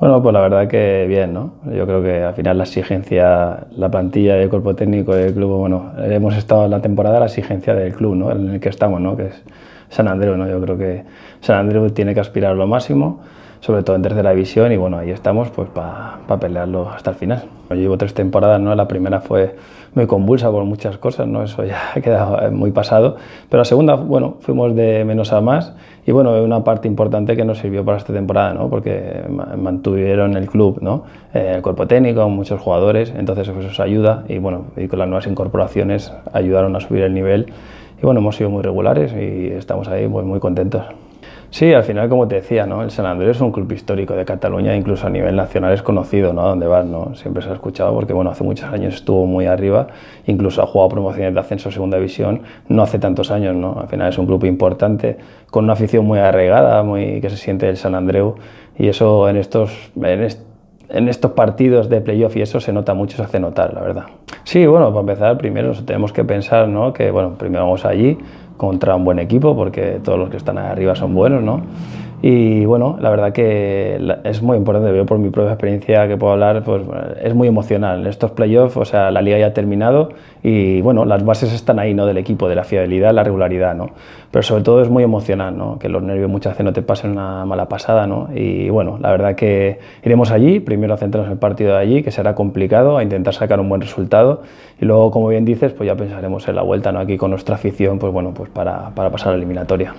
Bueno, pues la verdad que bien, ¿no? Yo creo que al final la exigencia, la plantilla y el cuerpo técnico del club, bueno, hemos estado en la temporada a la exigencia del club, ¿no? En el que estamos, ¿no? Que es Sant Andreu, ¿no? Yo creo que Sant Andreu tiene que aspirar a lo máximo, sobre todo en tercera división, y bueno, ahí estamos pues para pelearlo hasta el final. Yo llevo 3 temporadas, ¿no? La primera fue muy convulsa por muchas cosas, ¿no? Eso ya ha quedado muy pasado, pero la segunda, bueno, fuimos de menos a más y bueno, una parte importante que nos sirvió para esta temporada, ¿no? Porque mantuvieron el club, ¿no? El cuerpo técnico, muchos jugadores, entonces eso os ayuda y bueno, y con las nuevas incorporaciones ayudaron a subir el nivel y bueno, hemos sido muy regulares y estamos ahí pues, muy contentos. Sí, al final, como te decía, ¿no? El Sant Andreu es un club histórico de Cataluña, incluso a nivel nacional es conocido, ¿no? Donde vas, ¿no? Siempre se ha escuchado porque, bueno, hace muchos años estuvo muy arriba, incluso ha jugado promociones de ascenso a segunda división, no hace tantos años, ¿no? Al final es un club importante, con una afición muy arraigada, muy que se siente el Sant Andreu, y eso en estos partidos de playoff y eso se nota mucho, se hace notar, la verdad. Sí, bueno, para empezar, primero tenemos que pensar, ¿no? Que, bueno, primero vamos allí contra un buen equipo, porque todos los que están arriba son buenos, ¿no? Y bueno, la verdad que es muy importante, veo por mi propia experiencia que puedo hablar, pues es muy emocional. En estos playoffs, o sea, la liga ya ha terminado y bueno, las bases están ahí, ¿no? Del equipo, de la fidelidad, la regularidad, ¿no? Pero sobre todo es muy emocional, ¿no? Que los nervios muchas veces no te pasen una mala pasada, ¿no? Y bueno, la verdad que iremos allí, primero a centrarnos en el partido de allí, que será complicado, a intentar sacar un buen resultado y luego, como bien dices, pues ya pensaremos en la vuelta, ¿no? Aquí con nuestra afición, pues bueno, pues para pasar a la eliminatoria.